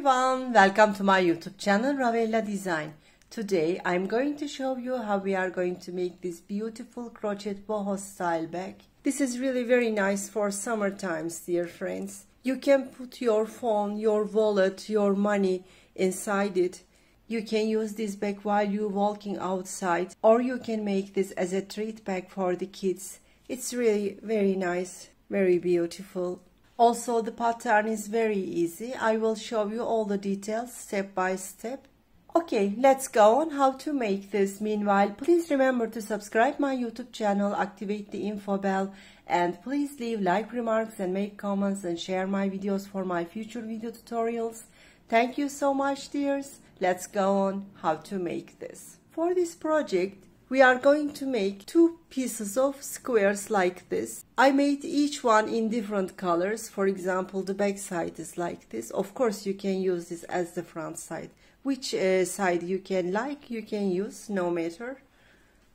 everyone, welcome to my YouTube channel Ravella Design. Today I'm going to show you how we are going to make this beautiful crochet boho style bag. This is really very nice for summer times, dear friends. You can put your phone, your wallet, your money inside it. You can use this bag while you're walking outside, or you can make this as a treat bag for the kids. It's really very nice, very beautiful. Also, the pattern is very easy. I will show you all the details step by step. Okay, let's go on how to make this. Meanwhile, please remember to subscribe my YouTube channel, activate the info bell, and please leave like remarks and make comments and share my videos for my future video tutorials. Thank you so much, dears. Let's go on how to make this. For this project, we are going to make two pieces of squares like this. I made each one in different colors. For example, the back side is like this. Of course, you can use this as the front side. Which side you can you can use, no matter.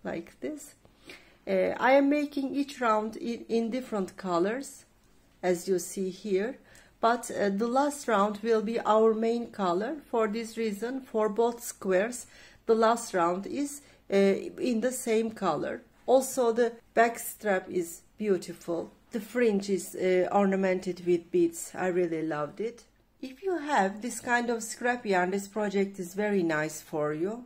Like this. I am making each round in different colors, as you see here. But the last round will be our main color. For this reason, for both squares, the last round is in the same color. Also, the back strap is beautiful. The fringe is ornamented with beads. I really loved it. If you have this kind of scrap yarn, this project is very nice for you.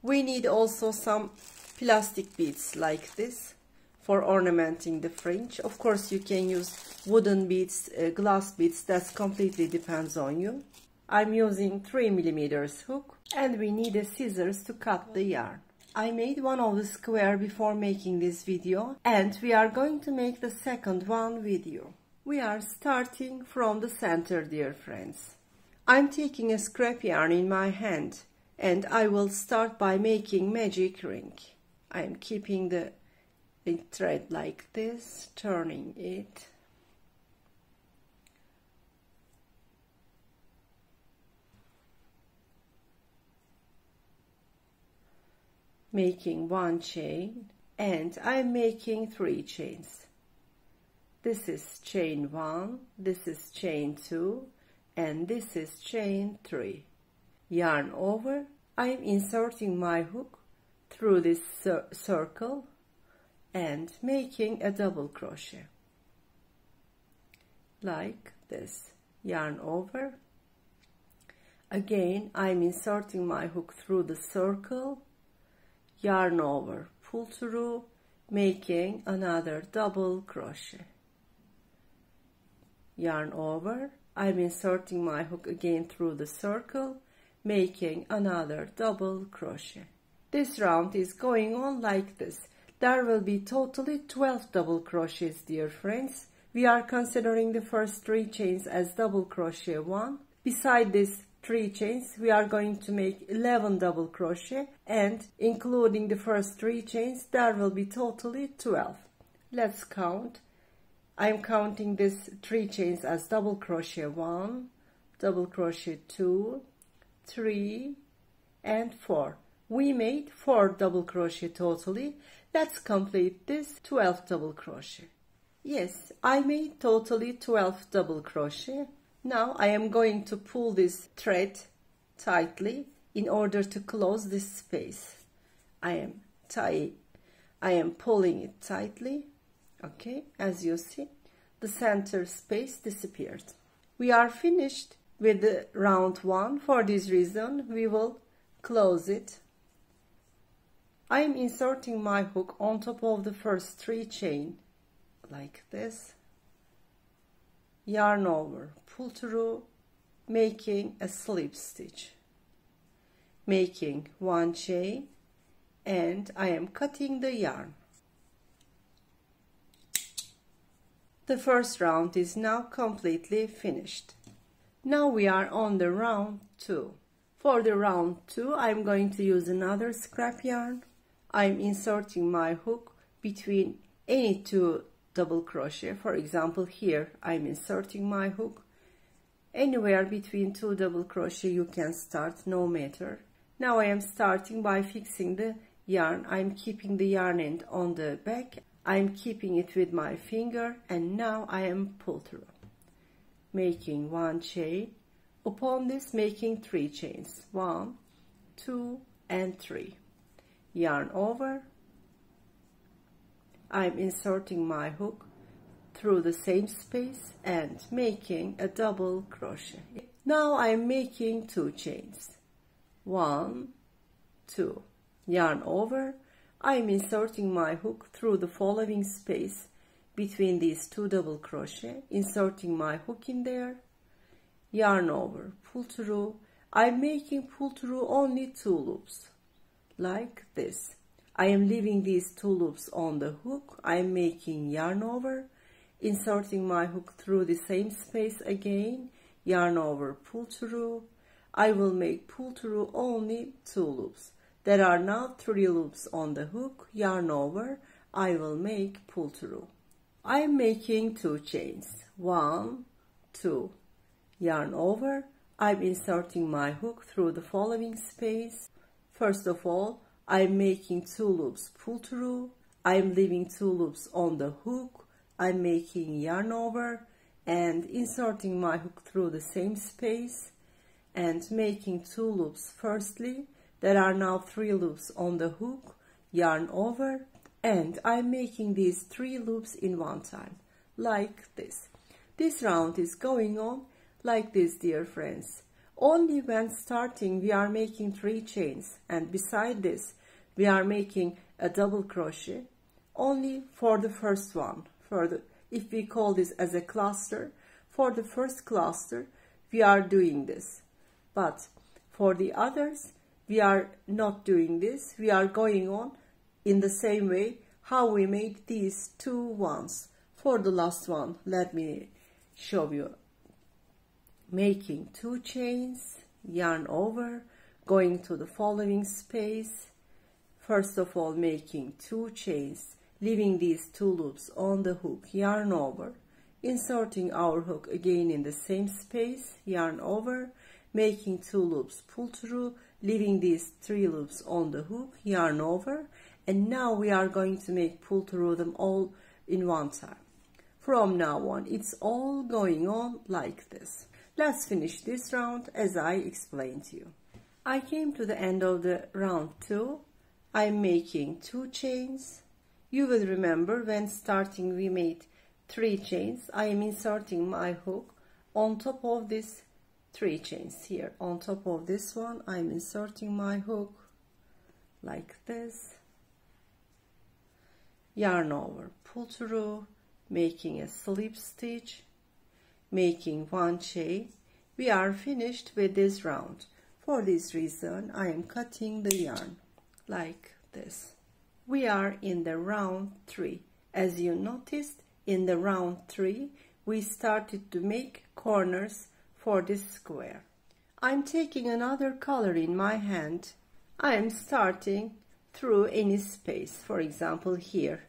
We need also some plastic beads like this for ornamenting the fringe. Of course, you can use wooden beads, glass beads. That completely depends on you. I'm using 3mm hook, and we need a scissors to cut the yarn. I made one of the square before making this video, and we are going to make the second one with you. We are starting from the center, dear friends. I'm taking a scrap yarn in my hand, and I will start by making magic ring. I'm keeping the thread like this, turning it. Making one chain, and I'm making 3 chains. This is chain 1, this is chain 2, and this is chain 3. Yarn over. I'm inserting my hook through this circle and making a double crochet like this. Yarn over. Again, I'm inserting my hook through the circle, yarn over, pull through, making another double crochet. Yarn over. I'm inserting my hook again through the circle, making another double crochet. This round is going on like this. There will be totally 12 double crochets, dear friends. We are considering the first 3 chains as double crochet 1. Beside this 3 chains, we are going to make 11 double crochet, and including the first 3 chains, there will be totally 12. Let's count. I'm counting this 3 chains as double crochet 1, double crochet 2, 3, and 4. We made 4 double crochet totally. Let's complete this 12 double crochet. Yes, I made totally 12 double crochet. Now I am going to pull this thread tightly in order to close this space. I am pulling it tightly. Okay, as you see, the center space disappeared. We are finished with the round 1. For this reason, we will close it. I am inserting my hook on top of the first 3 chain like this. Yarn over, pull through, making a slip stitch, making 1 chain, and I am cutting the yarn. The first round is now completely finished. Now we are on the round 2. For the round 2, I'm going to use another scrap yarn. I'm inserting my hook between any 2 double crochet. For example, here I'm inserting my hook. Anywhere between 2 double crochet you can start, no matter. Now I am starting by fixing the yarn. I'm keeping the yarn end on the back. I'm keeping it with my finger, and now I am pull through, making 1 chain, Upon this, making 3 chains, 1, 2 and 3. Yarn over. I'm inserting my hook through the same space and making a double crochet. Now I'm making 2 chains, 1, 2. Yarn over. I'm inserting my hook through the following space between these 2 double crochet, inserting my hook in there, yarn over, pull through. I'm making pull through only 2 loops, like this. I am leaving these 2 loops on the hook. I'm making yarn over, inserting my hook through the same space again, yarn over, pull through. I will make pull through only 2 loops. There are now 3 loops on the hook, yarn over, I will make pull through. I'm making 2 chains, 1, 2, yarn over. I'm inserting my hook through the following space. First of all, I'm making 2 loops pull through. I'm leaving 2 loops on the hook. I'm making yarn over and inserting my hook through the same space and making 2 loops firstly. There are now 3 loops on the hook, yarn over, and I'm making these 3 loops in one time, like this. This round is going on like this, dear friends. Only when starting we are making 3 chains, and beside this we are making a double crochet only for the first one. If we call this as a cluster, for the first cluster we are doing this, but for the others we are not doing this. We are going on in the same way how we made these 2 ones. For the last one, let me show you. Making 2 chains, yarn over, going to the following space. First of all, making 2 chains, leaving these 2 loops on the hook, yarn over, inserting our hook again in the same space, yarn over, making 2 loops pull through, leaving these 3 loops on the hook, yarn over, and now we are going to make pull through them all in one time. From now on, it's all going on like this. Let's finish this round as I explained to you. I came to the end of the round 2. I'm making 2 chains. You will remember when starting we made 3 chains. I am inserting my hook on top of this 3 chains here. On top of this one, I'm inserting my hook like this, yarn over, pull through, making a slip stitch, making 1 chain. We are finished with this round. For this reason, I am cutting the yarn like this. We are in the round 3. As you noticed, in the round 3, we started to make corners for this square. I'm taking another color in my hand. I am starting through any space, for example here,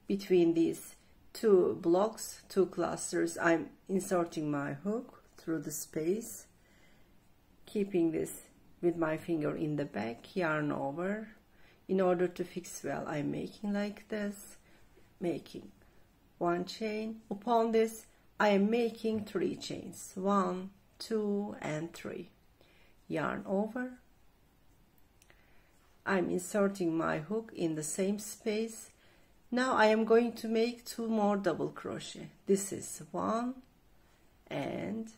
between these 2 blocks, 2 clusters. I'm inserting my hook through the space, keeping this with my finger in the back, yarn over. In order to fix well, I'm making like this, making 1 chain. Upon this, I am making 3 chains, 1, 2 and 3. Yarn over. I'm inserting my hook in the same space. Now I am going to make 2 more double crochet. This is 1 and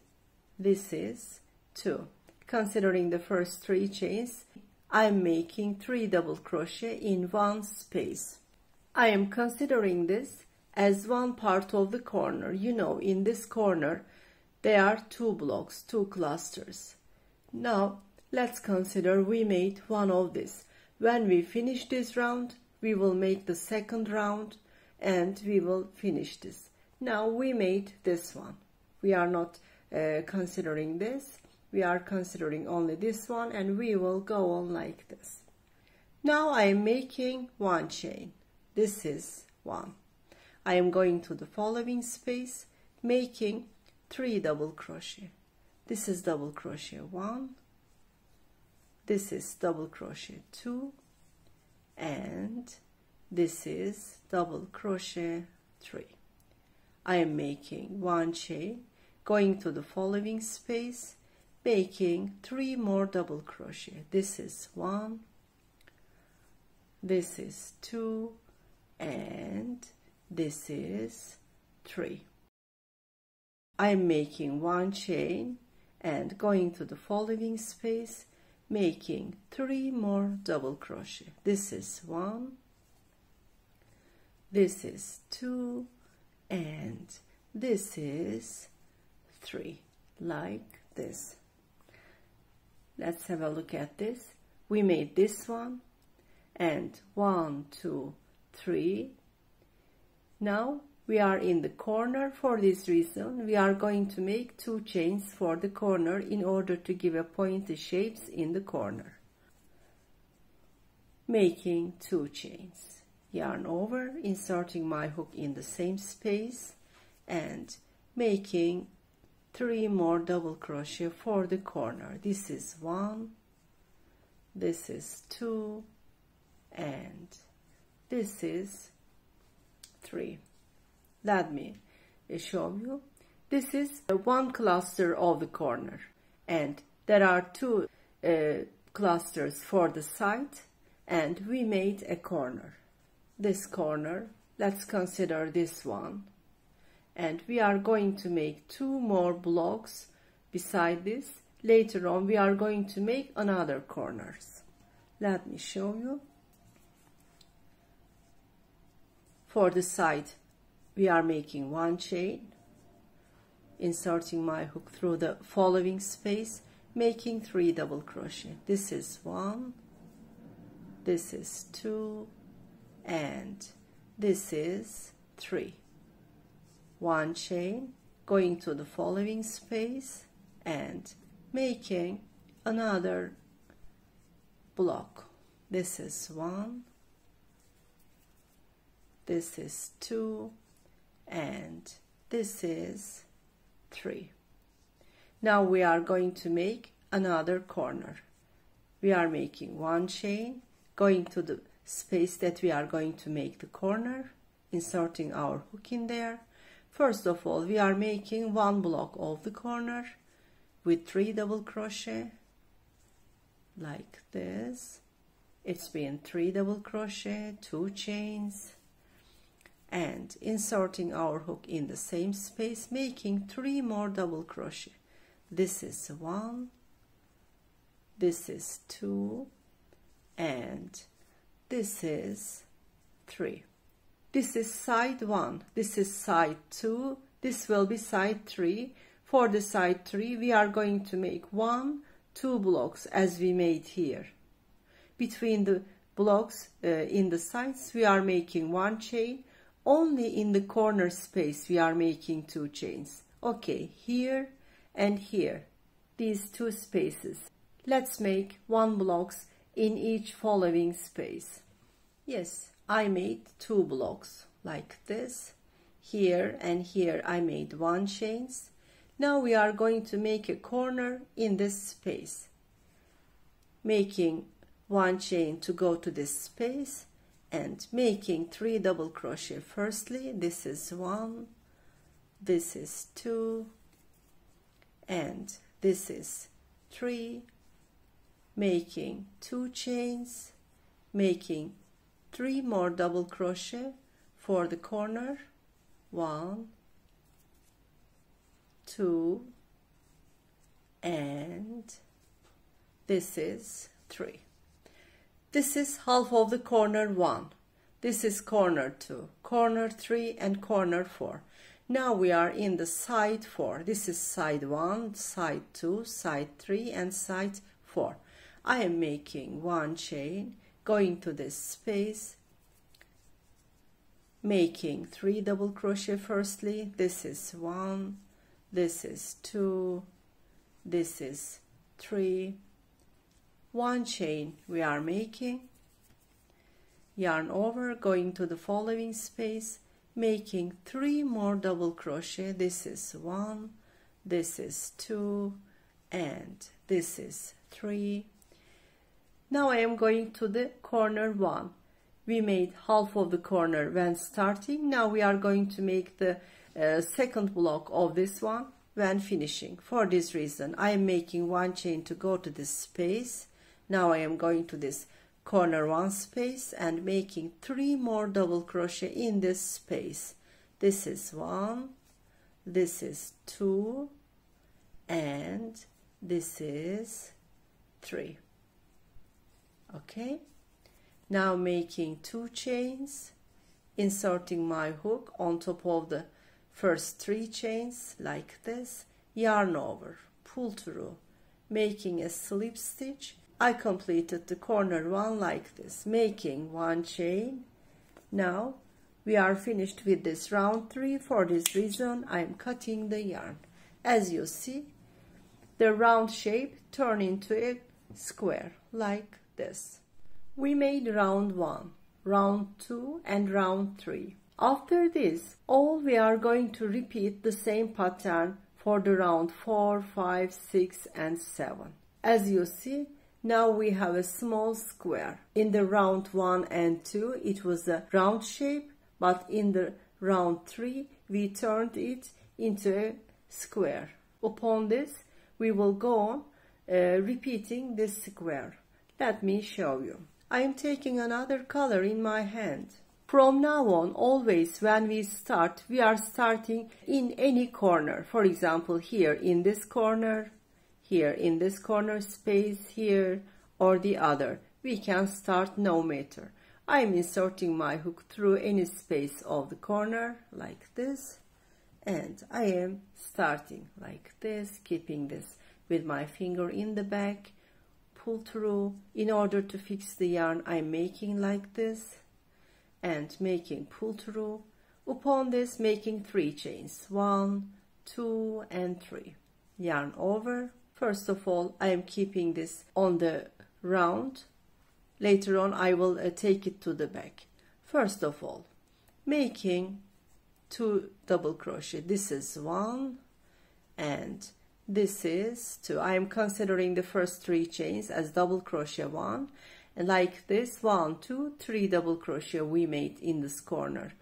this is 2. Considering the first 3 chains, I'm making 3 double crochet in one space. I am considering this as one part of the corner. You know, in this corner there are 2 blocks, 2 clusters. Now let's consider we made one of this. When we finish this round, we will make the second round and we will finish this. Now we made this one. We are not considering this. We are considering only this one, and we will go on like this. Now I am making 1 chain. This is 1. I am going to the following space, making 3 double crochet. This is double crochet 1. This is double crochet 2. And this is double crochet 3. I am making 1 chain, going to the following space, making 3 more double crochet. This is 1, this is 2, and this is 3. I'm making 1 chain and going to the following space, making 3 more double crochet. This is 1, this is 2, and this is 3, like this. Let's have a look at this. We made this one, and 1, 2, 3. Now we are in the corner. For this reason, we are going to make 2 chains for the corner in order to give a pointy shapes in the corner. Making 2 chains. Yarn over, inserting my hook in the same space, and making 3 more double crochet for the corner. This is 1, this is 2, and this is 3. Let me show you. This is one cluster of the corner, and there are 2 clusters for the side, and we made a corner. This corner, let's consider this one, and we are going to make 2 more blocks beside this. Later on we are going to make another corners. Let me show you. For the side, we are making 1 chain, inserting my hook through the following space, making 3 double crochet. This is 1, this is 2, and this is 3. 1 chain, going to the following space and making another block. This is 1, this is 2, and this is 3. Now we are going to make another corner. We are making 1 chain, going to the space that we are going to make the corner, inserting our hook in there. First of all, we are making 1 block of the corner with 3 double crochet, like this. It's been 3 double crochet, 2 chains, and inserting our hook in the same space, making 3 more double crochet. This is 1, this is 2, and this is 3. This is side 1, this is side 2, this will be side 3. For the side 3, we are going to make 1, 2 blocks as we made here. Between the blocks in the sides, we are making 1 chain. Only in the corner space we are making 2 chains. Okay, here and here, these 2 spaces. Let's make 1 blocks in each following space. Yes, I made 2 blocks like this. Here and here I made 1 chains. Now we are going to make a corner in this space, making 1 chain to go to this space and making 3 double crochet. Firstly, this is 1, this is 2, and this is 3, making 2 chains, making 3 more double crochet for the corner. 1, 2, and this is 3. This is half of the corner 1. This is corner 2, corner 3, and corner 4. Now we are in the side 4. This is side 1, side 2, side 3, and side 4. I am making 1 chain, going to this space, making 3 double crochet firstly. This is 1, this is 2, this is 3. 1 chain we are making, yarn over, going to the following space, making 3 more double crochet. This is 1, this is 2, and this is 3. Now I am going to the corner 1. We made half of the corner when starting. Now we are going to make the second block of this one. when finishing. For this reason, I am making one chain to go to this space. Now I am going to this corner one space and making 3 more double crochet in this space. This is 1, this is 2, and this is 3. Okay, now making 2 chains, inserting my hook on top of the first 3 chains like this, yarn over, pull through, making a slip stitch. I completed the corner one like this, making 1 chain. Now we are finished with this round 3. For this reason, I am cutting the yarn. As you see, the round shape turn into a square like this. We made round 1, round 2 and round 3. After this, all we are going to repeat the same pattern for the round 4, 5, 6 and 7. As you see, now we have a small square. In the round 1 and 2, it was a round shape, but in the round 3, we turned it into a square. Upon this, we will go on repeating this square. Let me show you. I am taking another color in my hand. From now on, always when we start, we are starting in any corner. For example, here in this corner, here in this corner space, here or the other. We can start no matter. I am inserting my hook through any space of the corner like this, and I am starting like this, keeping this with my finger in the back, pull through. In order to fix the yarn, I am making like this and making pull through. Upon this, making 3 chains, 1, 2 and 3. Yarn over. First of all, I am keeping this on the round. Later on, I will take it to the back. First of all, making 2 double crochet. This is 1 and this is 2. I am considering the first 3 chains as double crochet 1, and like this 1, 2, 3 double crochet we made in this corner.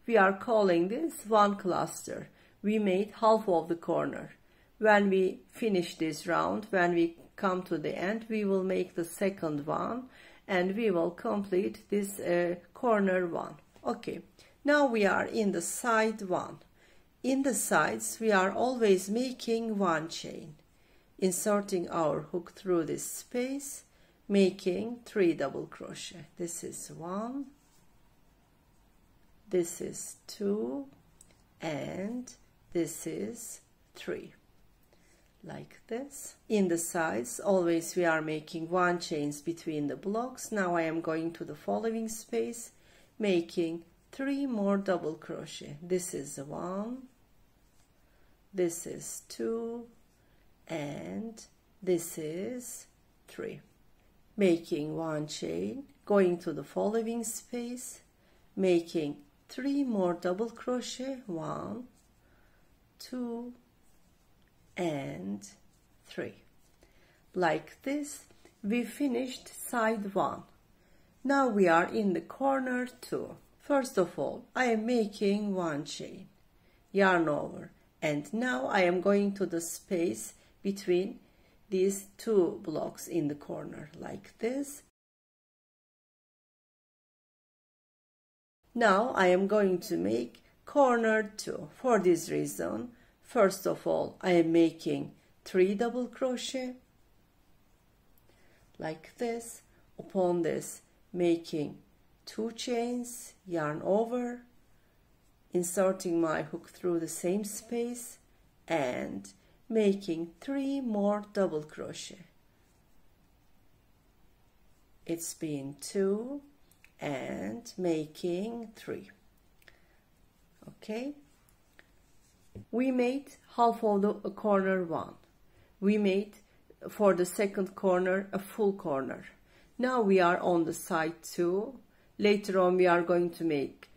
We are calling this one cluster. We made half of the corner. When we finish this round, when we come to the end, we will make the second one and we will complete this corner one. Okay, now we are in the side one. In the sides, we are always making 1 chain, inserting our hook through this space, making 3 double crochet. This is 1, this is 2, and this is 3. Like this. In the sides, always we are making 1 chains between the blocks. Now I am going to the following space, making 3 more double crochet. This is 1, this is 2, and this is 3. Making 1 chain, going to the following space, making 3 more double crochet, 1, 2, and 3. Like this, we finished side 1. Now we are in the corner 2. First of all, I am making 1 chain, yarn over, and now I am going to the space between these 2 blocks in the corner like this. Now I am going to make corner 2. For this reason, first of all, I am making 3 double crochet like this. Upon this, making 2 chains, yarn over, inserting my hook through the same space and making 3 more double crochet. It's been 2 and making 3. Okay, we made half of the corner 1. We made for the second corner a full corner. Now we are on the side 2. Later on we are going to make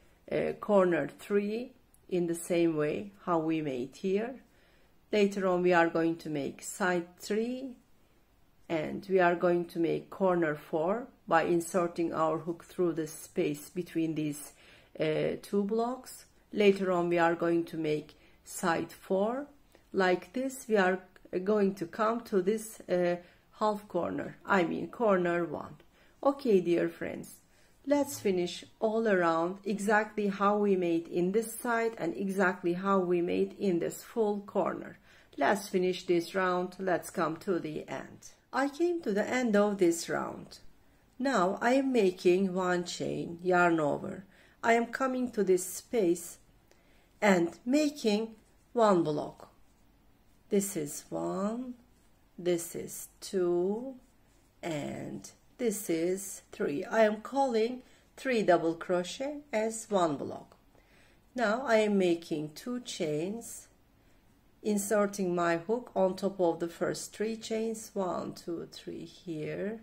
corner 3 in the same way how we made here. Later on we are going to make side 3 and we are going to make corner 4 by inserting our hook through the space between these 2 blocks. Later on we are going to make side 4. like this, we are going to come to this half corner, I mean corner 1. Okay, dear friends, let's finish all around exactly how we made in this side and exactly how we made in this full corner. Let's finish this round. Let's come to the end. I came to the end of this round. Now I am making 1 chain, yarn over. I am coming to this space and making 1 block. This is 1, this is 2, and this is 3. I am calling 3 double crochet as 1 block. Now I am making 2 chains, inserting my hook on top of the first 3 chains, 1, 2, 3 here.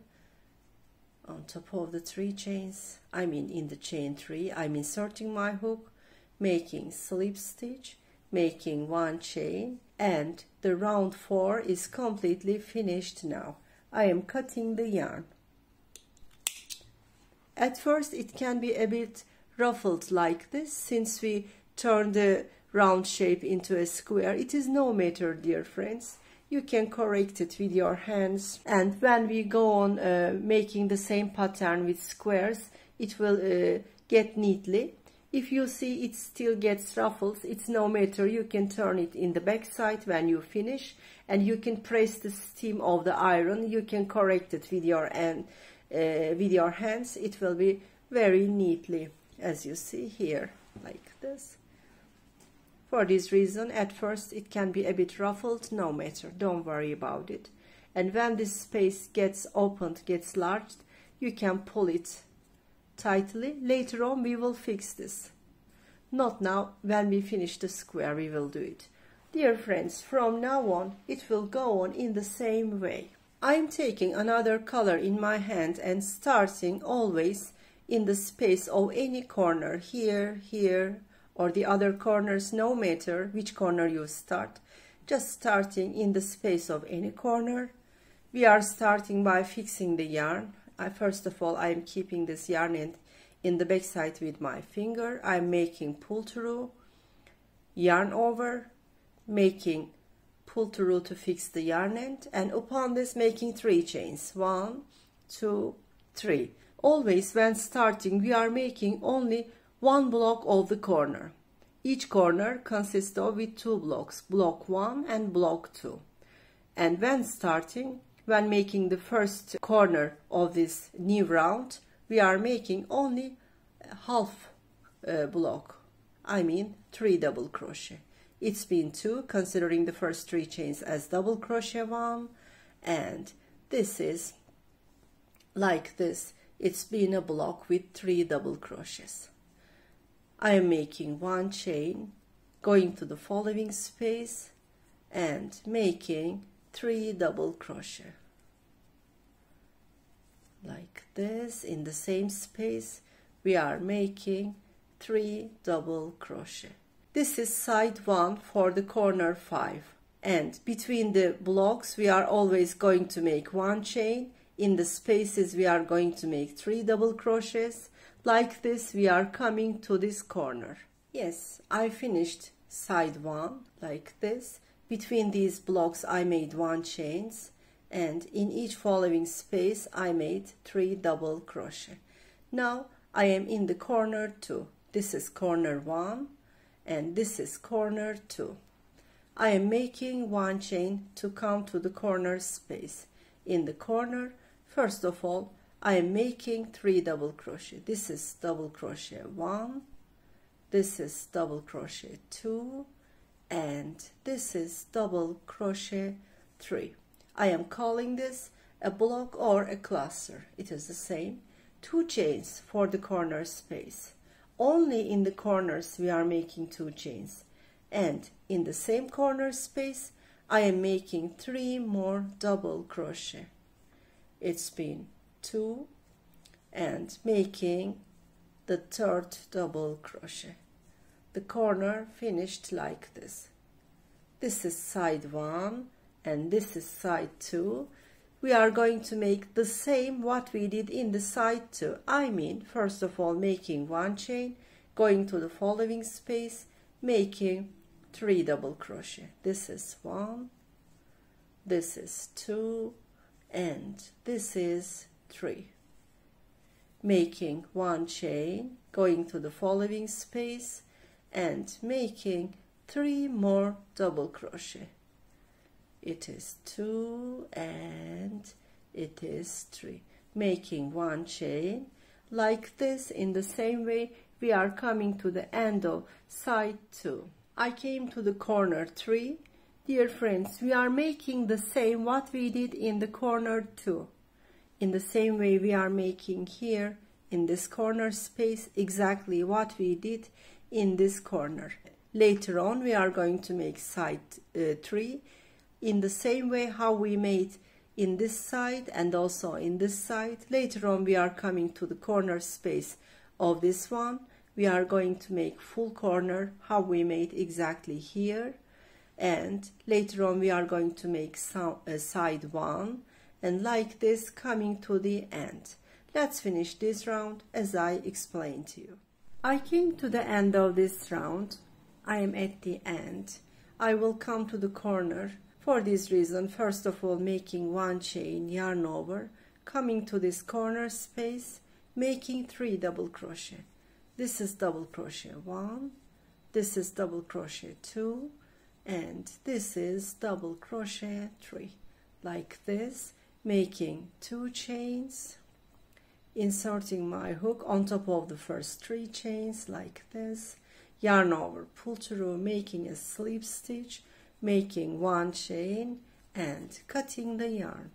On top of the 3 chains, I mean in the chain 3, I'm inserting my hook, making slip stitch, making 1 chain, and the round 4 is completely finished now. I am cutting the yarn. At first it can be a bit ruffled like this, since we turn the round shape into a square. It is no matter, dear friends. You can correct it with your hands, and when we go on making the same pattern with squares, it will get neatly. If you see it still gets ruffles, it's no matter. You can turn it in the back side when you finish, and you can press the steam of the iron. You can correct it with your hands. It will be very neatly, as you see here, like this. For this reason, at first it can be a bit ruffled, no matter, don't worry about it. And when this space gets opened, gets large, you can pull it tightly. Later on we will fix this. Not now, when we finish the square we will do it. Dear friends, from now on it will go on in the same way. I am taking another color in my hand and starting always in the space of any corner, here, here, or the other corners, no matter which corner you start, just starting in the space of any corner. We are starting by fixing the yarn. First of all, I am keeping this yarn end in the back side with my finger. I am making pull through, yarn over, making pull through to fix the yarn end, and upon this making 3 chains, 1, 2, 3. Always when starting we are making only 1 block of the corner. Each corner consists of with 2 blocks, block 1 and block 2. And when starting, when making the first corner of this new round, we are making only half block, I mean 3 double crochet. It's been 2, considering the first 3 chains as double crochet 1, and this is like this. It's been a block with 3 double crochets. I am making 1 chain, going to the following space and making 3 double crochet. Like this, in the same space we are making 3 double crochet. This is side 1 for the corner 5, and between the blocks we are always going to make 1 chain. In the spaces we are going to make 3 double crochets. Like this we are coming to this corner. Yes, I finished side 1 like this. Between these blocks I made 1 chains, and in each following space I made 3 double crochet. Now I am in the corner 2. This is corner 1 and this is corner 2. I am making 1 chain to come to the corner space. In the corner, first of all, I am making 3 double crochet. This is double crochet 1, this is double crochet 2, and this is double crochet 3. I am calling this a block or a cluster. It is the same. 2 chains for the corner space. Only in the corners we are making 2 chains, and in the same corner space I am making 3 more double crochet. It's been 2 and making the 3rd double crochet. The corner finished like this. This is side 1 and this is side 2. We are going to make the same what we did in the side 2. I mean, first of all making 1 chain, going to the following space, making 3 double crochet. This is 1, this is 2, and this is 3. Making 1 chain, going to the following space and making 3 more double crochet. It is 2 and it is 3. Making 1 chain like this. In the same way we are coming to the end of side 2. I came to the corner 3. Dear friends, we are making the same what we did in the corner 2. In the same way we are making here in this corner space exactly what we did in this corner. Later on we are going to make side 3 in the same way how we made in this side and also in this side. Later on we are coming to the corner space of this one. We are going to make full corner how we made exactly here, and later on we are going to make side 1 and like this coming to the end. Let's finish this round as I explained to you. I came to the end of this round. I am at the end. I will come to the corner. For this reason, first of all, making 1 chain, yarn over, coming to this corner space, making 3 double crochet. This is double crochet 1, this is double crochet 2, and this is double crochet 3. Like this, making 2 chains, inserting my hook on top of the first 3 chains like this, yarn over, pull through, making a slip stitch, making 1 chain and cutting the yarn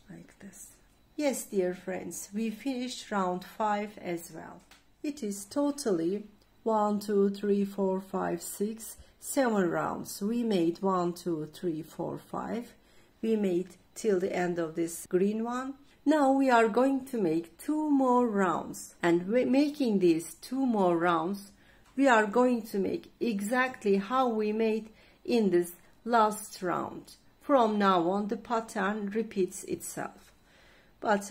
like this. Yes, dear friends, we finished round 5 as well. It is totally 1, 2, 3, 4, 5, 6, 7 rounds. We made 1, 2, 3, 4, 5. We made till the end of this green one. Now we are going to make 2 more rounds, and making these 2 more rounds we are going to make exactly how we made in this last round. From now on the pattern repeats itself, but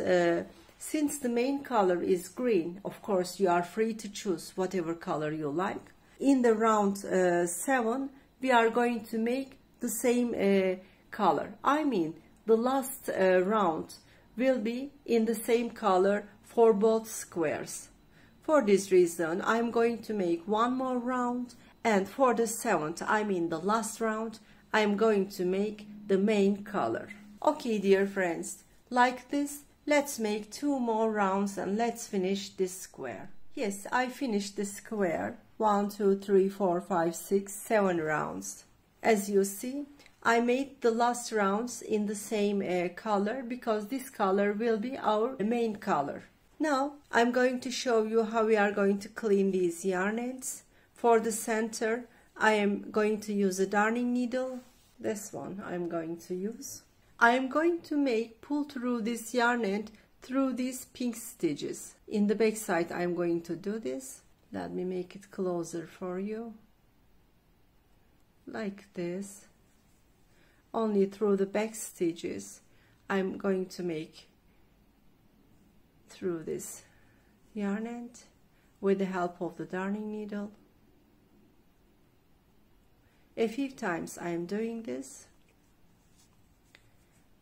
since the main color is green, of course you are free to choose whatever color you like. In the round 7 we are going to make the same color. I mean the last round will be in the same color for both squares. For this reason I'm going to make 1 more round, and for the 7th, I mean the last round, I'm going to make the main color. Okay, dear friends, like this, let's make 2 more rounds and let's finish this square. Yes, I finished the square. 1, 2, 3, 4, 5, 6, 7 rounds. As you see, I made the last rounds in the same color because this color will be our main color. Now I'm going to show you how we are going to clean these yarn ends. For the center, I am going to use a darning needle. This one I'm going to use. I am going to pull through this yarn end through these pink stitches. In the back side I'm going to do this. Let me make it closer for you. Like this. Only through the back stitches I'm going to make through this yarn end with the help of the darning needle. A few times I am doing this,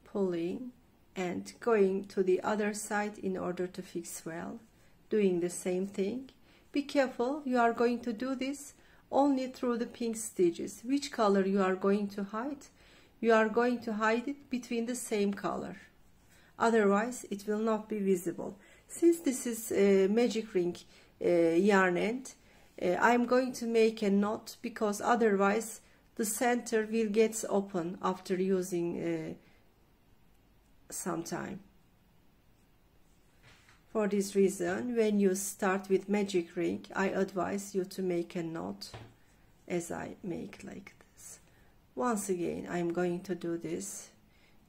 pulling and going to the other side in order to fix well, doing the same thing. Be careful, you are going to do this only through the pink stitches. Which color you are going to hide? You are going to hide it between the same color, otherwise it will not be visible. Since this is a magic ring yarn end, I'm going to make a knot because otherwise the center will get open after using some time. For this reason, when you start with magic ring, I advise you to make a knot as I make like this. Once again, I'm going to do this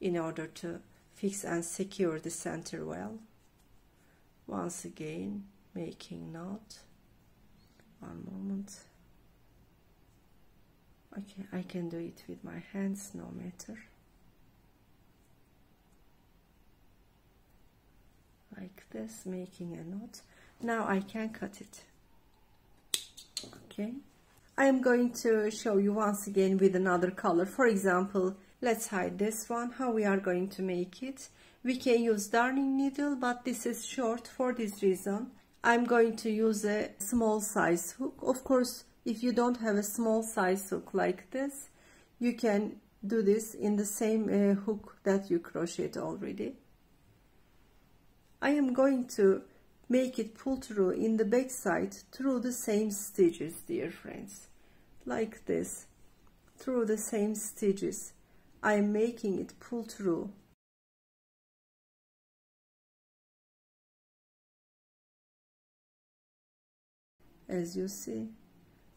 in order to fix and secure the center well. Once again, making knot. One moment. Okay, I can do it with my hands, no matter. Like this, making a knot. Now I can cut it. Okay, I am going to show you once again with another color. For example, let's hide this one, how we are going to make it. We can use darning needle, but this is short. For this reason, I'm going to use a small size hook. Of course, if you don't have a small size hook like this, you can do this in the same hook that you crocheted already. I am going to make it pull through in the back side through the same stitches, dear friends, like this. Through the same stitches I am making it pull through. As you see,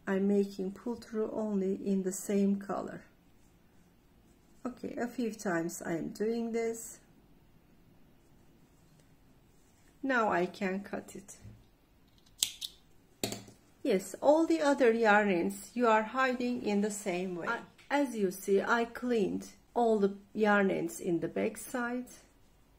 I'm making pull through only in the same color. Okay, a few times I am doing this. Now I can cut it. Yes, all the other yarn ends you are hiding in the same way. As you see, I cleaned all the yarn ends in the back side.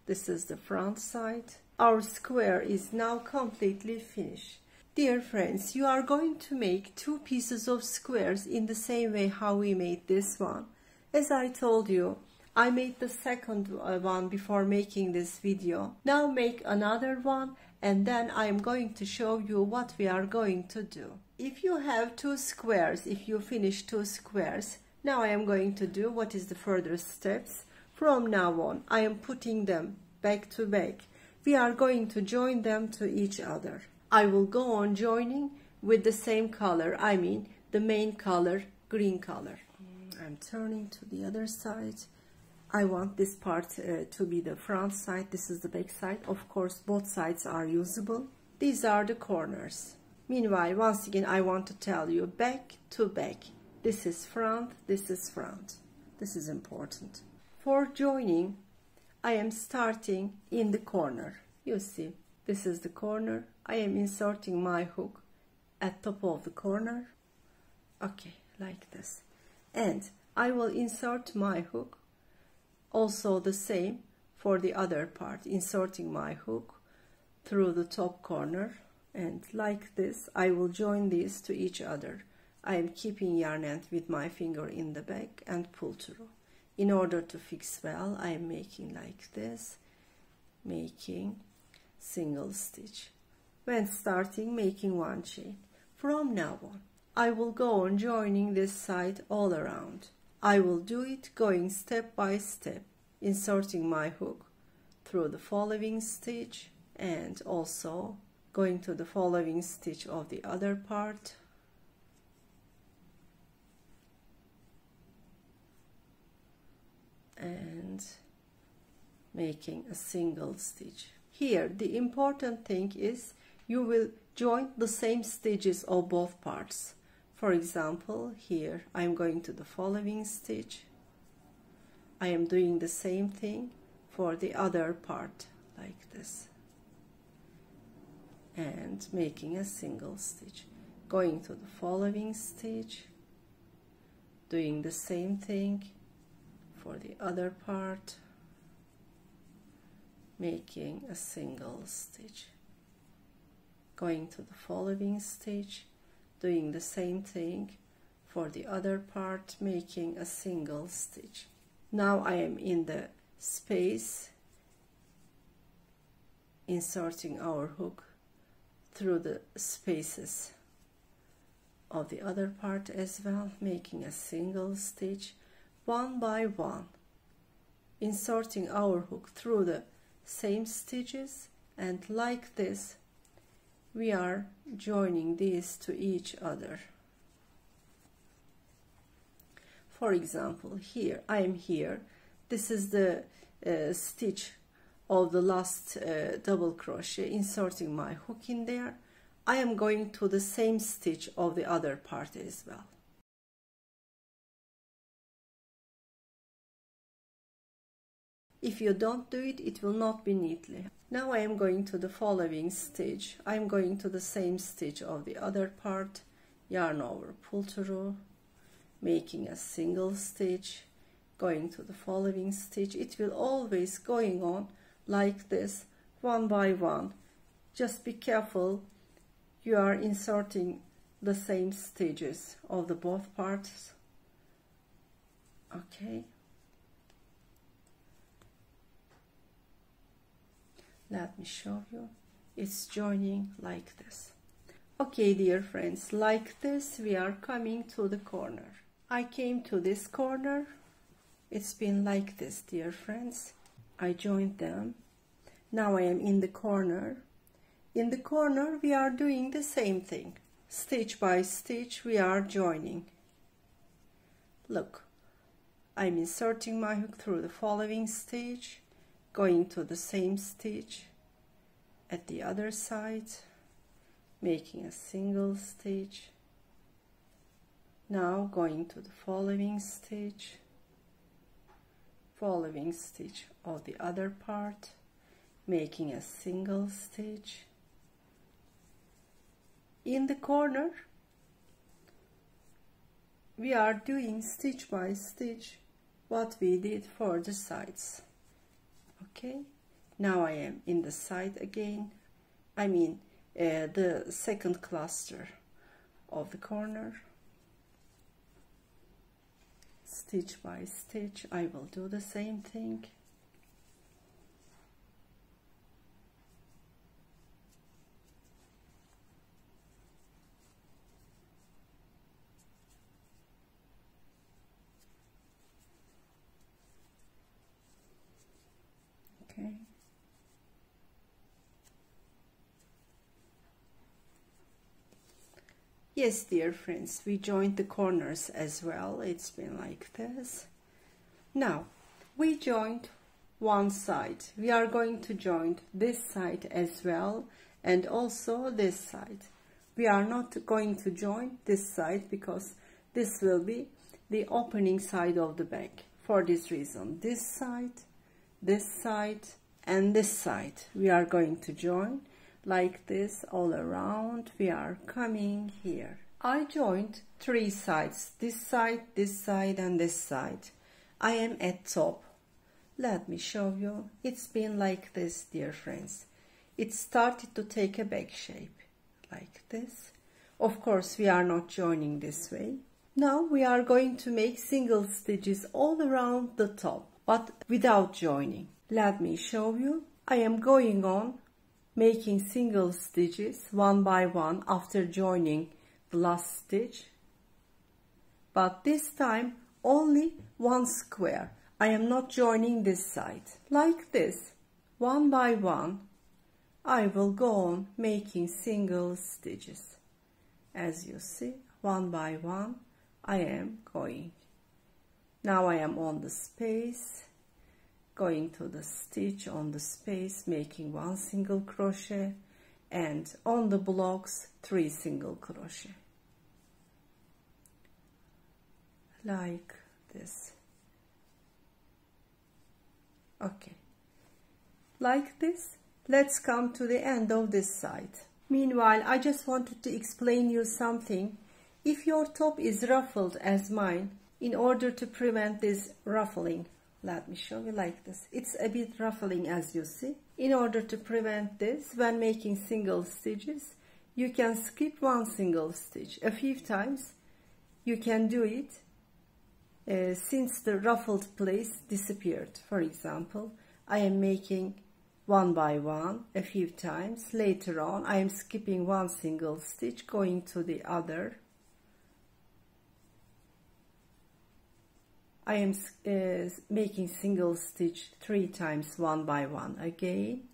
This is the front side. Our square is now completely finished. Dear friends, you are going to make 2 pieces of squares in the same way how we made this one. As I told you, I made the second one before making this video. Now make another one, and then I am going to show you what we are going to do. If you have 2 squares, if you finish 2 squares, now I am going to do what is the further steps. From now on, I am putting them back to back. We are going to join them to each other. I will go on joining with the same color, I mean the main color, green color. I'm turning to the other side. I want this part to be the front side. This is the back side. Of course, both sides are usable. These are the corners. Meanwhile, once again, I want to tell you back to back. This is front, this is front. This is important. For joining, I am starting in the corner. You see, this is the corner. I am inserting my hook at top of the corner. Okay, like this. And I will insert my hook also the same for the other part, inserting my hook through the top corner, and like this I will join these to each other. I am keeping yarn end with my finger in the back and pull through. In order to fix well, I am making like this, making single stitch. When starting, making 1 chain. From now on, I will go on joining this side all around. I will do it going step by step, inserting my hook through the following stitch and also going to the following stitch of the other part. And making a single stitch. Here, the important thing is you will join the same stitches of both parts. For example, here I am going to the following stitch. I am doing the same thing for the other part, like this, and making a single stitch. Going to the following stitch, doing the same thing for the other part, making a single stitch. Going to the following stitch, doing the same thing for the other part, making a single stitch. Now I am in the space, inserting our hook through the spaces of the other part as well, making a single stitch, one by one, inserting our hook through the same stitches, and like this we are joining these to each other. For example, here I am here, this is the stitch of the last double crochet, inserting my hook in there. I am going to the same stitch of the other part as well. If you don't do it, it will not be neatly. Now I am going to the following stitch. I am going to the same stitch of the other part, yarn over, pull through, making a single stitch, going to the following stitch. It will always going on like this, one by one. Just be careful, you are inserting the same stitches of the both parts. Okay, let me show you. It's joining like this. Okay, dear friends, like this we are coming to the corner. I came to this corner. It's been like this, dear friends. I joined them. Now I am in the corner. In the corner we are doing the same thing. Stitch by stitch we are joining. Look, I'm inserting my hook through the following stitch, going to the same stitch at the other side, making a single stitch. Now going to the following stitch of the other part, making a single stitch. In the corner we are doing stitch by stitch what we did for the sides. Okay, now I am in the side again. I mean the second cluster of the corner. Stitch by stitch I will do the same thing. Okay. Yes, dear friends, we joined the corners as well. It's been like this. Now, we joined one side. We are going to join this side as well, and also this side. We are not going to join this side because this will be the opening side of the bag. For this reason, this side, and this side we are going to join like this all around. We are coming here. I joined three sides, this side, and this side. I am at top. Let me show you. It's been like this, dear friends. It started to take a back shape like this. Of course we are not joining this way. Now we are going to make single stitches all around the top, but without joining. Let me show you. I am going on making single stitches one by one after joining the last stitch, but this time only one square. I am not joining this side. Like this, one by one I will go on making single stitches. As you see, one by one I am going. Now I am on the space, going to the stitch on the space, making one single crochet, and on the blocks 3 single crochet like this. Okay, like this. Let's come to the end of this side. Meanwhile, I just wanted to explain you something. If your top is ruffled as mine, in order to prevent this ruffling, let me show you like this. It's a bit ruffling, as you see. In order to prevent this, when making single stitches, you can skip one single stitch a few times. You can do it since the ruffled place disappeared. For example, I am making one by one a few times. Later on, I am skipping one single stitch, going to the other. I am making single stitch 3 times one by one again,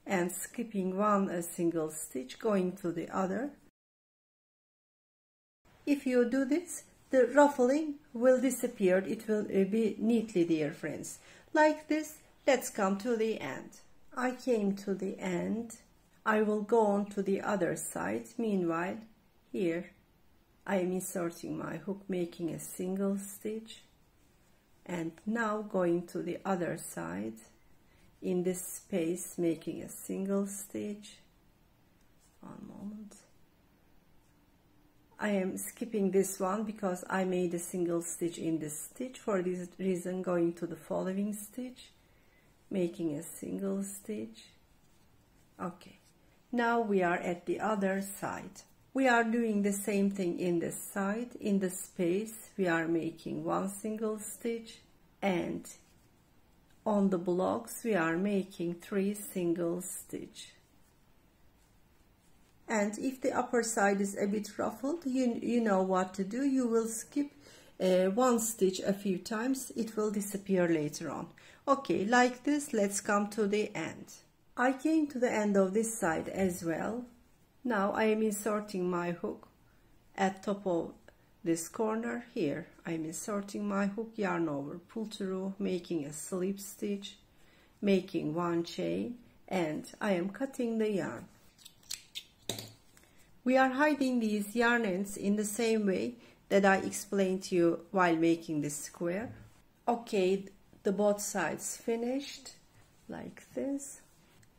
and skipping one single stitch, going to the other. If you do this, the ruffling will disappear. It will be neatly, dear friends. Like this. Let's come to the end. I came to the end. I will go on to the other side. Meanwhile, here I am inserting my hook, making a single stitch, and now going to the other side in this space, making a single stitch. One moment. I am skipping this one because I made a single stitch in this stitch. For this reason, going to the following stitch, making a single stitch. Okay, now we are at the other side. We are doing the same thing in this side. In the space we are making one single stitch, and on the blocks we are making 3 single stitch. And if the upper side is a bit ruffled, you know what to do. You will skip one stitch a few times. It will disappear later on. Okay, like this. Let's come to the end. I came to the end of this side as well. Now I am inserting my hook at top of this corner. Here I am inserting my hook, yarn over, pull through, making a slip stitch, making 1 chain, and I am cutting the yarn. We are hiding these yarn ends in the same way that I explained to you while making this square. Okay, the both sides finished like this.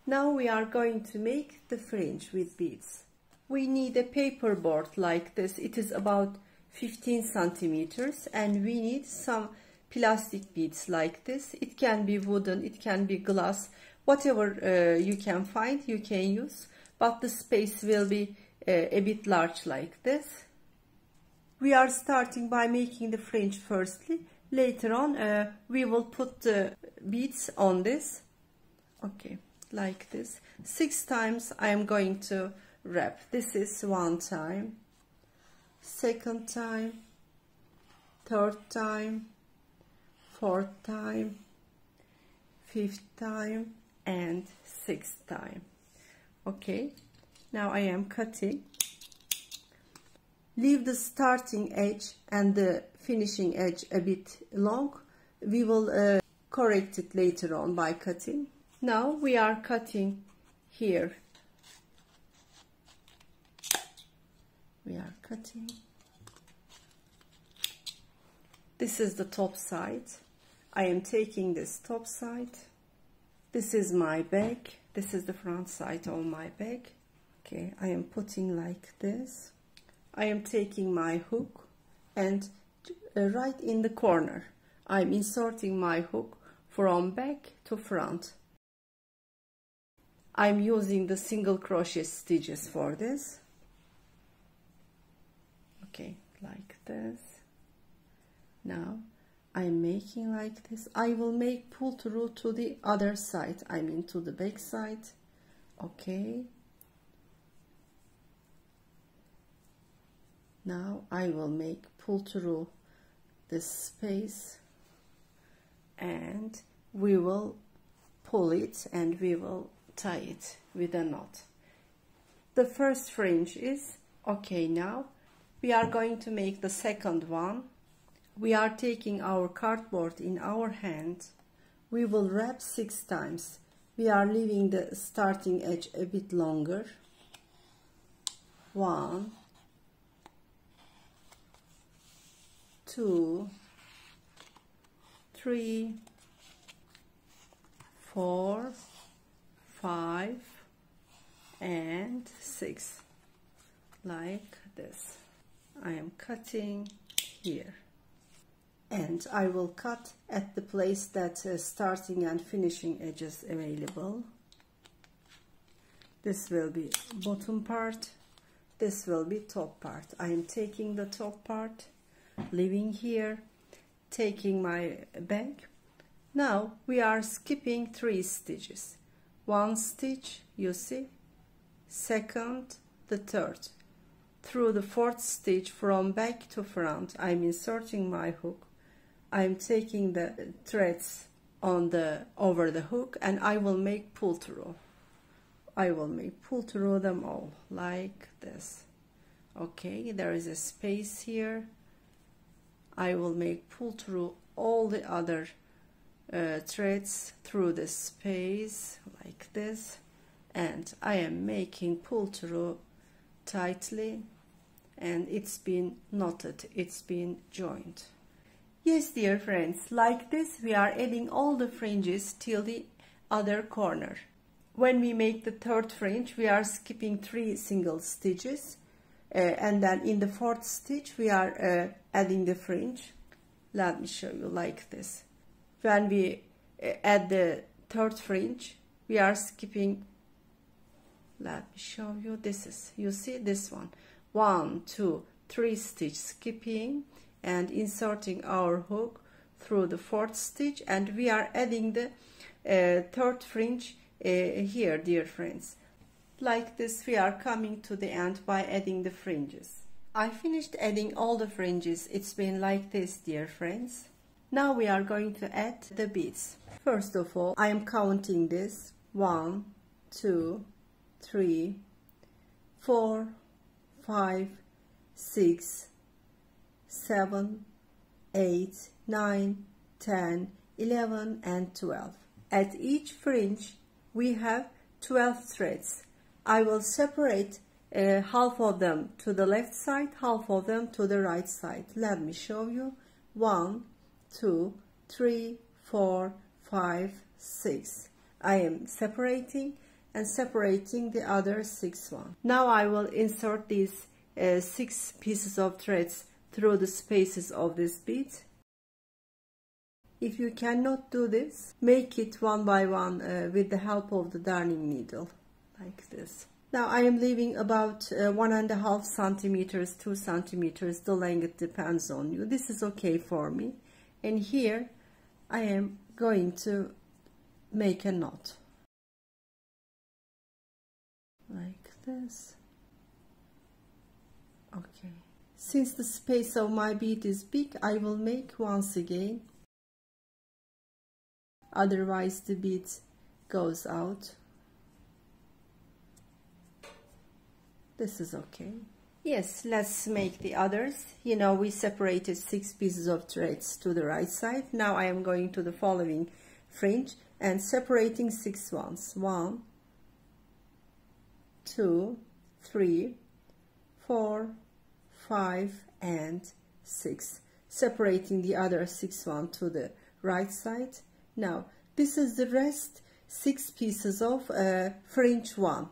Now we are going to make the fringe with beads. We need a paper board like this. It is about 15 centimeters, and we need some plastic beads like this. It can be wooden, it can be glass, whatever you can find you can use, but the space will be a bit large like this. We are starting by making the fringe firstly. Later on we will put the beads on this. Okay, like this. 6 times I am going to wrap. This is 1 time, 2nd time, 3rd time, 4th time, 5th time, and 6th time. Okay, now I am cutting. Leave the starting edge and the finishing edge a bit long. We will correct it later on by cutting. Now we are cutting here. We are cutting. This is the top side. I am taking this top side. This is my bag. This is the front side of my bag. Okay, I am putting like this. I am taking my hook and right in the corner I'm inserting my hook from back to front. I'm using the single crochet stitches for this. Okay, like this. Now I'm making like this. I will make pull through to the other side, I mean to the back side. Okay. Now I will make pull through this space, and we will pull it and we will tie it with a knot. The first fringe is okay. Now we are going to make the second one. We are taking our cardboard in our hand. We will wrap 6 times. We are leaving the starting edge a bit longer. 1, 2, 3, 4, 5, and 6, like this. I am cutting here, and I will cut at the place that starting and finishing edges available. This will be bottom part, this will be top part. I am taking the top part, leaving here, taking my bag. Now we are skipping 3 stitches. 1 stitch, you see, 2nd, the 3rd. Through the 4th stitch from back to front, I'm inserting my hook. I'm taking the threads on over the hook, and I will make pull through. I will make pull through them all like this. Okay, there is a space here. I will make pull through all the other threads through the space like this, and I am making pull through tightly, and it's been knotted, it's been joined. Yes, dear friends, like this we are adding all the fringes till the other corner. When we make the 3rd fringe, we are skipping 3 single stitches, and then in the 4th stitch we are adding the fringe. Let me show you like this. When we add the 3rd fringe, we are skipping, let me show you, this is, you see this one. 1, 2, 3 stitch skipping and inserting our hook through the 4th stitch, and we are adding the 3rd fringe here, dear friends. Like this, we are coming to the end by adding the fringes. I finished adding all the fringes. It's been like this, dear friends. Now we are going to add the beads. First of all, I am counting this: 1, 2, 3, 4, 5, 6, 7, 8, 9, 10, 11 and 12. At each fringe we have 12 threads. I will separate half of them to the left side, half of them to the right side. Let me show you. 1, 2, 3, 4, 5, 6. I am separating and separating the other 6 ones. Now I will insert these 6 pieces of threads through the spaces of this bead. If you cannot do this, make it one by one with the help of the darning needle, like this. Now I am leaving about 1.5 centimeters, 2 centimeters, the length depends on you. This is okay for me. And here I am going to make a knot, like this. Okay. Since the space of my bead is big, I will make once again. Otherwise the bead goes out. This is okay. Yes, let's make the others. You know, we separated 6 pieces of threads to the right side. Now I am going to the following fringe and separating 6 ones. 1, 2, 3, 4, 5 and 6. Separating the other 6 ones to the right side. Now this is the rest 6 pieces of fringe 1.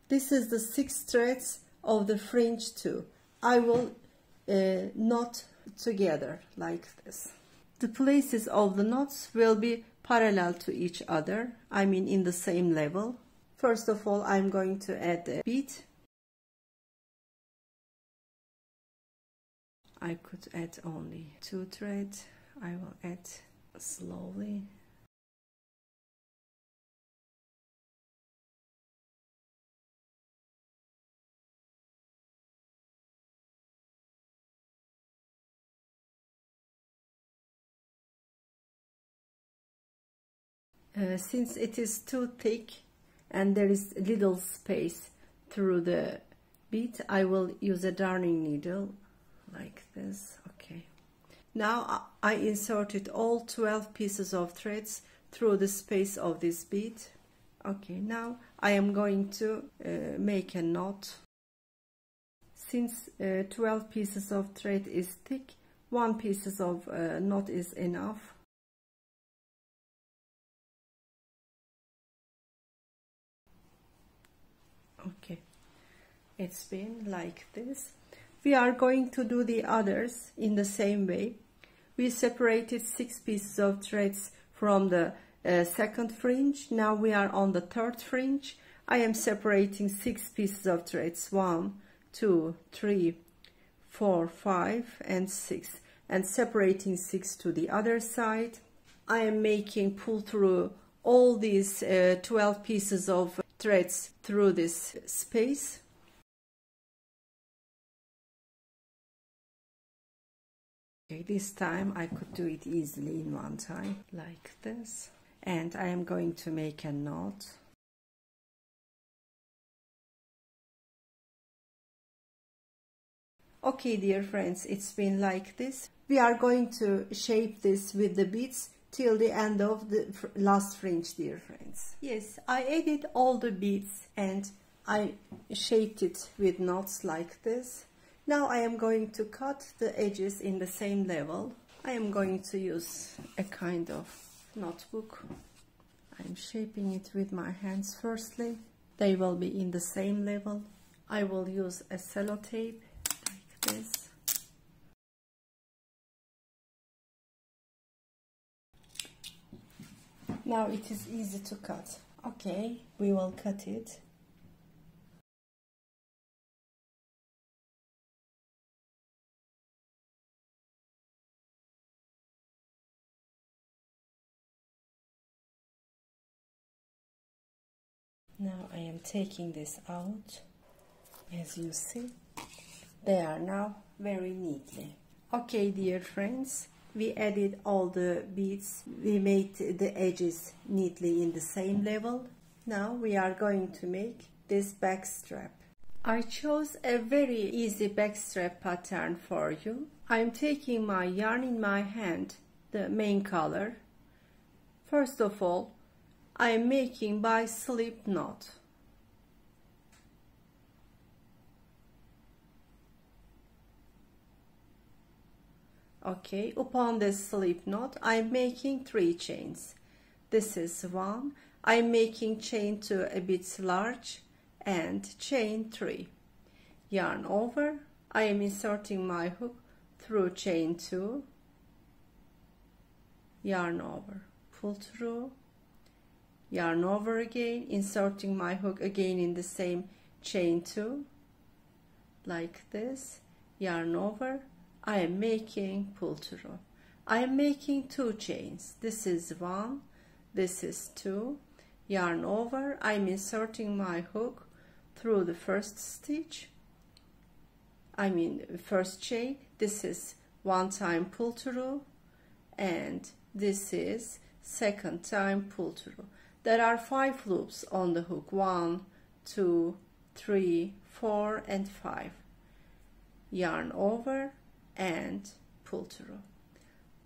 This is the 6 threads of the fringe 2. I will knot together like this. The places of the knots will be parallel to each other, I mean in the same level. First of all, I'm going to add a bead. I could add only 2 threads. I will add slowly. Since it is too thick and there is little space through the bead, I will use a darning needle like this. Okay. Now I inserted all 12 pieces of threads through the space of this bead. Okay, now I am going to make a knot. Since 12 pieces of thread is thick, 1 piece of knot is enough. Okay, it's been like this. We are going to do the others in the same way. We separated 6 pieces of threads from the 2nd fringe. Now we are on the 3rd fringe. I am separating 6 pieces of threads, 1, 2, 3, 4, 5 and 6, and separating 6 to the other side. I am making pull through all these 12 pieces of threads through this space. Okay, this time I could do it easily in one time, like this. And I am going to make a knot. Okay, dear friends, it's been like this. We are going to shape this with the beads till the end of the last fringe, dear friends. Yes, I added all the beads and I shaped it with knots like this. Now I am going to cut the edges in the same level. I am going to use a kind of notebook. I'm shaping it with my hands firstly. They will be in the same level. I will use a sellotape like this. Now it is easy to cut. Okay, we will cut it. Now I am taking this out. As you see, they are now very neatly. Okay, dear friends, we added all the beads. We made the edges neatly in the same level. Now we are going to make this back strap. I chose a very easy back strap pattern for you. I am taking my yarn in my hand, the main color. First of all, I am making by slip knot. Okay, upon this slip knot, I am making 3 chains. This is 1. I am making chain 2 a bit large and chain 3. Yarn over. I am inserting my hook through chain 2. Yarn over, pull through. Yarn over again, inserting my hook again in the same chain 2, like this. Yarn over. I am making pull through. I am making 2 chains. This is 1, this is 2. Yarn over. I am inserting my hook through the first stitch. First chain. This is 1 time pull through, and this is 2nd time pull through. There are 5 loops on the hook. 1, 2, 3, 4, and 5. Yarn over and pull through.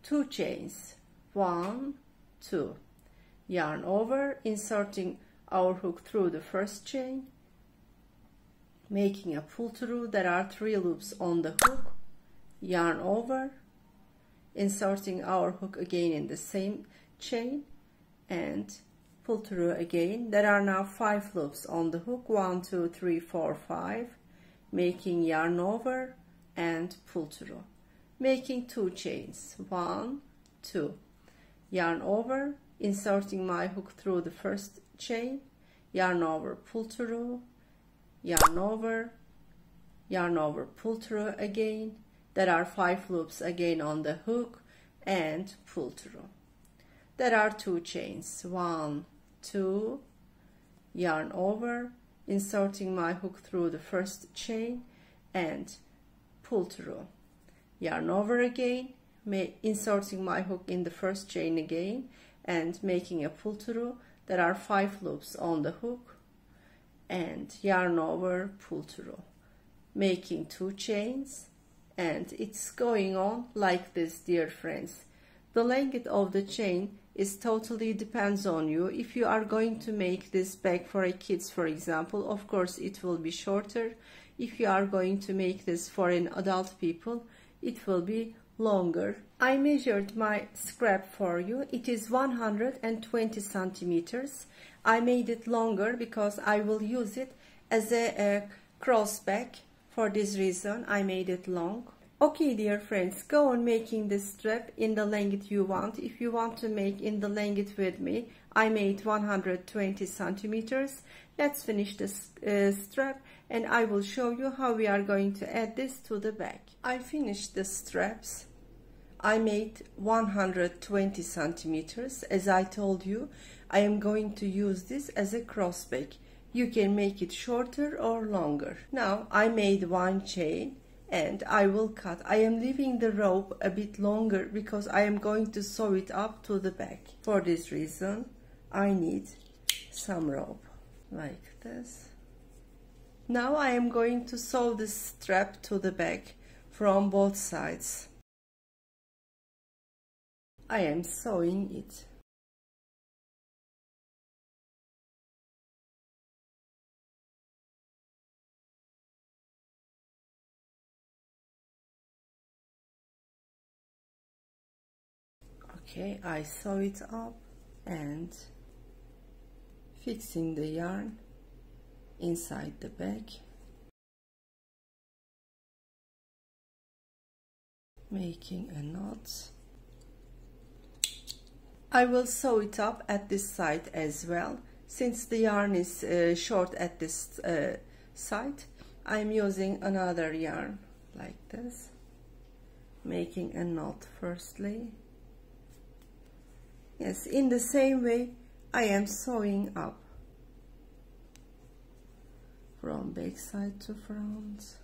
2 chains. 1, 2. Yarn over, inserting our hook through the first chain, making a pull through. There are 3 loops on the hook. Yarn over, inserting our hook again in the same chain, and pull through again. There are now 5 loops on the hook. 1, 2, 3, 4, 5. Making yarn over and pull through, making 2 chains. 1, 2. Yarn over, inserting my hook through the first chain. Yarn over, pull through. Yarn over, pull through again. There are 5 loops again on the hook and pull through. There are 2 chains. 1, 2. Yarn over, inserting my hook through the first chain and pull through. Yarn over again, inserting my hook in the first chain again and making a pull through. There are 5 loops on the hook and yarn over, pull through, making 2 chains, and it's going on like this, dear friends. The length of the chain is totally depends on you. If you are going to make this bag for a kids, for example, of course it will be shorter. If you are going to make this for an adult people, it will be longer. I measured my scrap for you. It is 120 centimeters. I made it longer because I will use it as a cross bag. For this reason, I made it long. Okay, dear friends, go on making this strap in the length you want. If you want to make in the length with me, I made 120 centimeters. Let's finish this strap and I will show you how we are going to add this to the bag. I finished the straps. I made 120 centimeters. As I told you, I am going to use this as a cross bag. You can make it shorter or longer. Now I made 1 chain and I will cut. I am leaving the rope a bit longer because I am going to sew it up to the back. For this reason, I need some rope like this. Now I am going to sew the strap to the back from both sides. I am sewing it. Okay, I sew it up and fixing the yarn inside the bag, making a knot. I will sew it up at this side as well. Since the yarn is short at this side, I'm using another yarn like this, making a knot firstly. Yes, in the same way I am sewing up. from back side to front.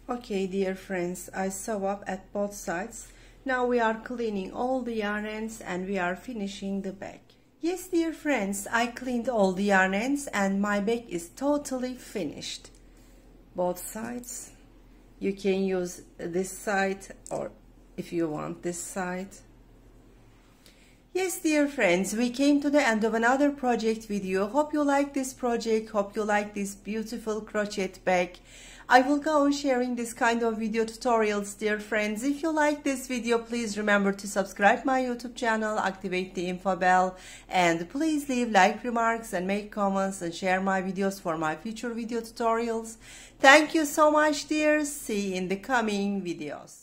Okay, dear friends, I sew up at both sides. Now we are cleaning all the yarn ends and we are finishing the back. Yes, dear friends, I cleaned all the yarn ends and my back is totally finished. Both sides. You can use this side or if you want this side. Yes, dear friends, we came to the end of another project video. Hope you like this project. Hope you like this beautiful crochet bag. I will go on sharing this kind of video tutorials, dear friends. If you like this video, please remember to subscribe my YouTube channel, activate the info bell, and please leave like remarks and make comments and share my videos for my future video tutorials. Thank you so much, dears. See you in the coming videos.